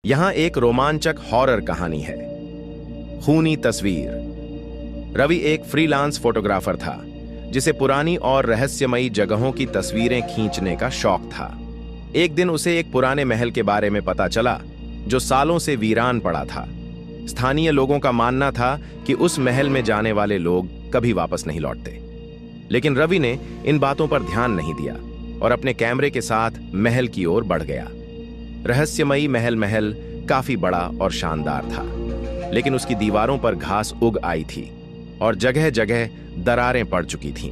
यहां एक रोमांचक हॉरर कहानी है। खूनी तस्वीर। रवि एक फ्रीलांस फोटोग्राफर था जिसे पुरानी और रहस्यमयी जगहों की तस्वीरें खींचने का शौक था। एक दिन उसे एक पुराने महल के बारे में पता चला जो सालों से वीरान पड़ा था। स्थानीय लोगों का मानना था कि उस महल में जाने वाले लोग कभी वापस नहीं लौटते। लेकिन रवि ने इन बातों पर ध्यान नहीं दिया और अपने कैमरे के साथ महल की ओर बढ़ गया। रहस्यमयी महल काफी बड़ा और शानदार था, लेकिन उसकी दीवारों पर घास उग आई थी और जगह जगह दरारें पड़ चुकी थीं।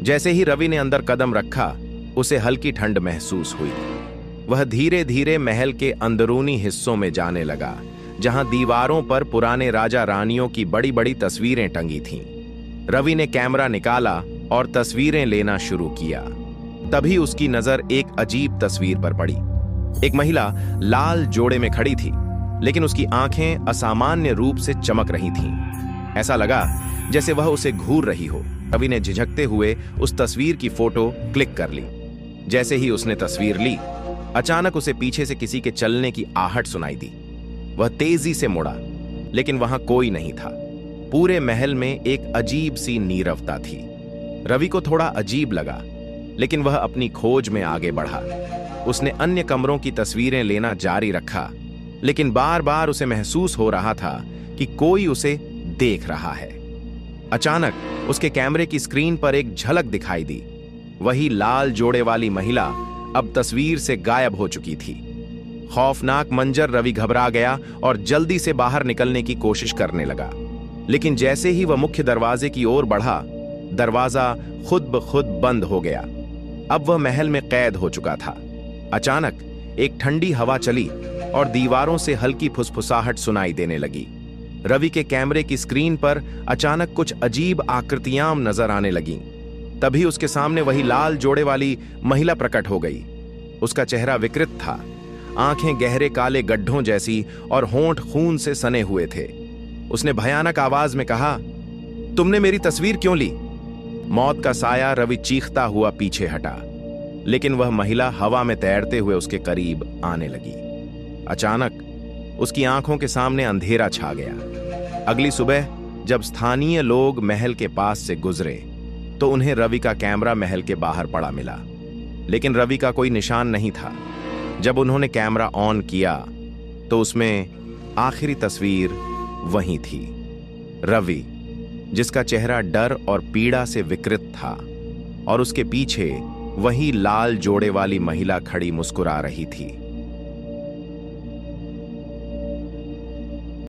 जैसे ही रवि ने अंदर कदम रखा, उसे हल्की ठंड महसूस हुई। वह धीरे धीरे महल के अंदरूनी हिस्सों में जाने लगा, जहां दीवारों पर पुराने राजा रानियों की बड़ी बड़ी तस्वीरें टंगी थीं। रवि ने कैमरा निकाला और तस्वीरें लेना शुरू किया। तभी उसकी नजर एक अजीब तस्वीर पर पड़ी। एक महिला लाल जोड़े में खड़ी थी, लेकिन उसकी आंखें असामान्य रूप से चमक रही थीं। ऐसा लगा जैसे वह उसे घूर रही हो। रवि ने झिझकते हुए उस तस्वीर की फोटो क्लिक कर ली। जैसे ही उसने तस्वीर ली, अचानक उसे पीछे से किसी के चलने की आहट सुनाई दी। वह तेजी से मुड़ा, लेकिन वहां कोई नहीं था। पूरे महल में एक अजीब सी नीरवता थी। रवि को थोड़ा अजीब लगा, लेकिन वह अपनी खोज में आगे बढ़ा। उसने अन्य कमरों की तस्वीरें लेना जारी रखा, लेकिन बार बार उसे महसूस हो रहा था कि कोई उसे देख रहा है। अचानक उसके कैमरे की स्क्रीन पर एक झलक दिखाई दी। वही लाल जोड़े वाली महिला अब तस्वीर से गायब हो चुकी थी। खौफनाक मंजर। रवि घबरा गया और जल्दी से बाहर निकलने की कोशिश करने लगा, लेकिन जैसे ही वह मुख्य दरवाजे की ओर बढ़ा, दरवाजा खुद ब खुद बंद हो गया। अब वह महल में कैद हो चुका था। अचानक एक ठंडी हवा चली और दीवारों से हल्की फुसफुसाहट सुनाई देने लगी। रवि के कैमरे की स्क्रीन पर अचानक कुछ अजीब आकृतियां नजर आने लगीं। तभी उसके सामने वही लाल जोड़े वाली महिला प्रकट हो गई। उसका चेहरा विकृत था, आंखें गहरे काले गड्ढों जैसी और होंठ खून से सने हुए थे। उसने भयानक आवाज में कहा, तुमने मेरी तस्वीर क्यों ली? मौत का साया। रवि चीखता हुआ पीछे हटा, लेकिन वह महिला हवा में तैरते हुए उसके करीब आने लगी। अचानक उसकी आंखों के सामने अंधेरा छा गया। अगली सुबह जब स्थानीय लोग महल के पास से गुजरे, तो उन्हें रवि का कैमरा महल के बाहर पड़ा मिला, लेकिन रवि का कोई निशान नहीं था। जब उन्होंने कैमरा ऑन किया, तो उसमें आखिरी तस्वीर वही थी। रवि, जिसका चेहरा डर और पीड़ा से विकृत था, और उसके पीछे वही लाल जोड़े वाली महिला खड़ी मुस्कुरा रही थी।